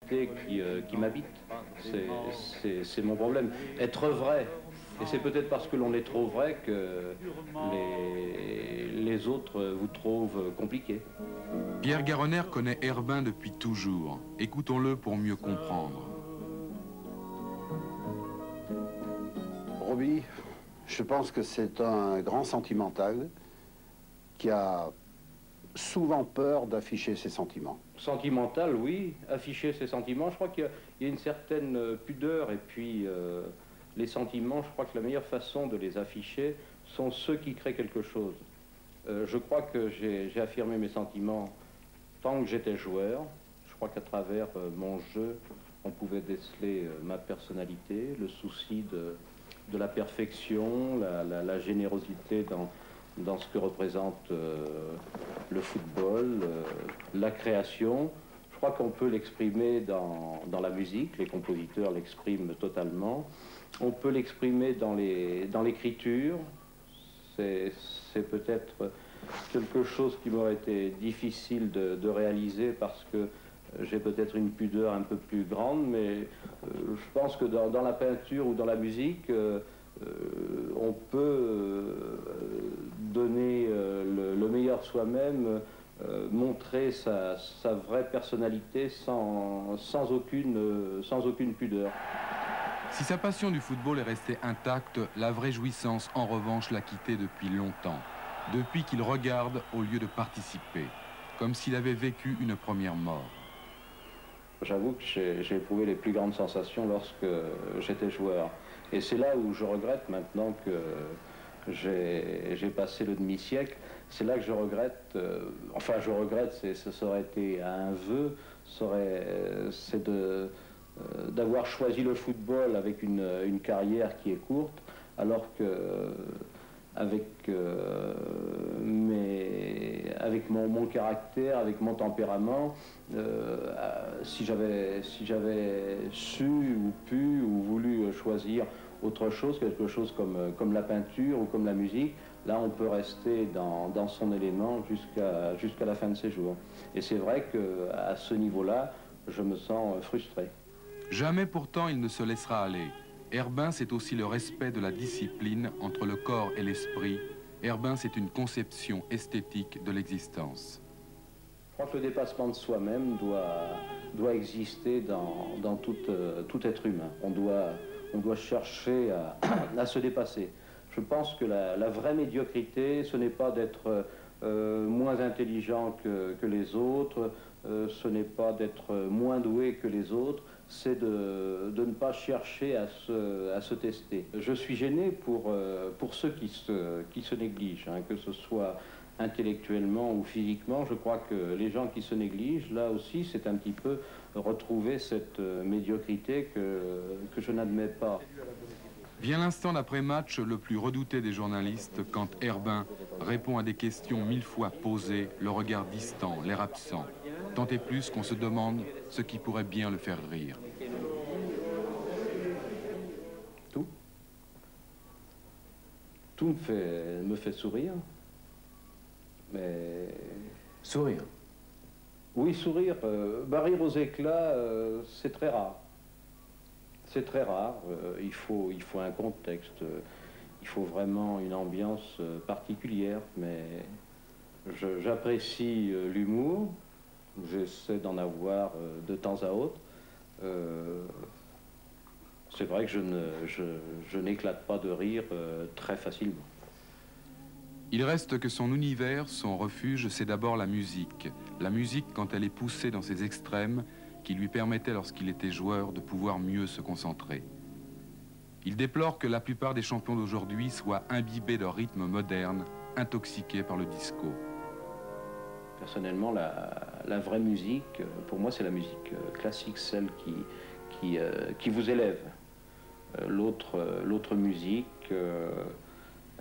qui m'habite. C'est mon problème. Être vrai. Et c'est peut-être parce que l'on est trop vrai que les autres vous trouvent compliqué. Pierre Garronner connaît Herbin depuis toujours. Écoutons-le pour mieux comprendre. Robbie, je pense que c'est un grand sentimental qui a souvent peur d'afficher ses sentiments. Sentimental, oui. Afficher ses sentiments, je crois qu'il y a une certaine pudeur. Et puis, les sentiments, je crois que la meilleure façon de les afficher sont ceux qui créent quelque chose. Je crois que j'ai affirmé mes sentiments tant que j'étais joueur. Je crois qu'à travers mon jeu, on pouvait déceler ma personnalité, le souci de la perfection, la générosité dans ce que représente le football, la création. Je crois qu'on peut l'exprimer dans la musique, les compositeurs l'expriment totalement. On peut l'exprimer dans l'écriture. C'est peut-être quelque chose qui m'aurait été difficile de réaliser parce que j'ai peut-être une pudeur un peu plus grande, mais je pense que dans la peinture ou dans la musique, on peut donner le meilleur de soi-même, montrer sa vraie personnalité sans aucune pudeur. Si sa passion du football est restée intacte, la vraie jouissance, en revanche, l'a quitté depuis longtemps. Depuis qu'il regarde au lieu de participer, comme s'il avait vécu une première mort. J'avoue que j'ai éprouvé les plus grandes sensations lorsque j'étais joueur. Et c'est là où je regrette maintenant que j'ai passé le demi-siècle. C'est là que je regrette, enfin je regrette, ça aurait été un vœu, c'est d'avoir choisi le football avec une carrière qui est courte, alors que avec mon caractère, avec mon tempérament, si j'avais su ou pu ou voulu choisir autre chose, quelque chose comme la peinture ou comme la musique, là on peut rester dans son élément jusqu'à la fin de ses jours. Et c'est vrai qu'à ce niveau-là, je me sens frustré. Jamais pourtant il ne se laissera aller. Herbin, c'est aussi le respect de la discipline entre le corps et l'esprit. Herbin, c'est une conception esthétique de l'existence. Je crois que le dépassement de soi-même doit exister dans tout être humain. On doit chercher à se dépasser. Je pense que la vraie médiocrité, ce n'est pas d'être moins intelligent que les autres, ce n'est pas d'être moins doué que les autres, c'est de ne pas chercher à se tester. Je suis gêné pour ceux qui se négligent, hein, que ce soit intellectuellement ou physiquement. Je crois que les gens qui se négligent, là aussi, c'est un petit peu retrouver cette médiocrité que je n'admets pas. Vient l'instant d'après-match le plus redouté des journalistes quand Herbin répond à des questions 1000 fois posées, le regard distant, l'air absent. Tant et plus qu'on se demande ce qui pourrait bien le faire rire. Tout me fait sourire. Mais... Sourire? Oui, sourire. Rire aux éclats, c'est très rare. C'est très rare. Il faut un contexte. Il faut vraiment une ambiance particulière. Mais j'apprécie l'humour. J'essaie d'en avoir de temps à autre. C'est vrai que je n'éclate pas de rire très facilement. Il reste que son univers, son refuge, c'est d'abord la musique. La musique quand elle est poussée dans ses extrêmes, qui lui permettait lorsqu'il était joueur de pouvoir mieux se concentrer. Il déplore que la plupart des champions d'aujourd'hui soient imbibés de rythmes modernes, intoxiqués par le disco. Personnellement, la vraie musique, pour moi, c'est la musique classique, celle qui vous élève. L'autre musique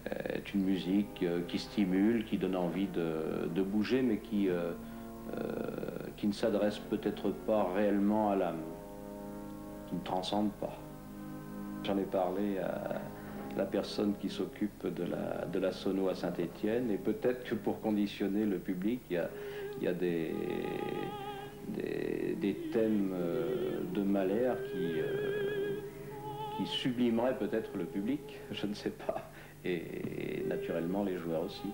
est une musique qui stimule, qui donne envie de bouger, mais qui ne s'adresse peut-être pas réellement à l'âme, qui ne transcende pas. J'en ai parlé à la personne qui s'occupe de la sono à Saint-Étienne, et peut-être que pour conditionner le public, il y a des thèmes de Mahler qui sublimerait peut-être le public, je ne sais pas, et naturellement les joueurs aussi.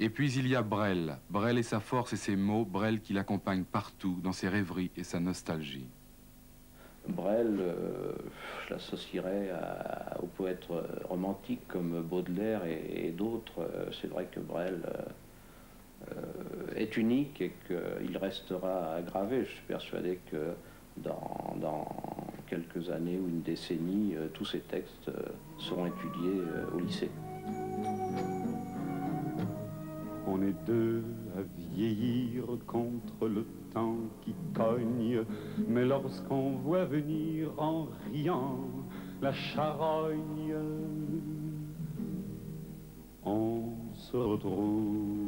Et puis il y a Brel. Brel et sa force et ses mots, Brel qui l'accompagne partout, dans ses rêveries et sa nostalgie. Brel, je l'associerais aux poètes romantiques comme Baudelaire et d'autres. C'est vrai que Brel est unique et qu'il restera gravé. Je suis persuadé que dans quelques années ou une décennie, tous ces textes seront étudiés au lycée. On est deux à vieillir contre le temps qui cogne, mais lorsqu'on voit venir en riant la charogne, on se retrouve.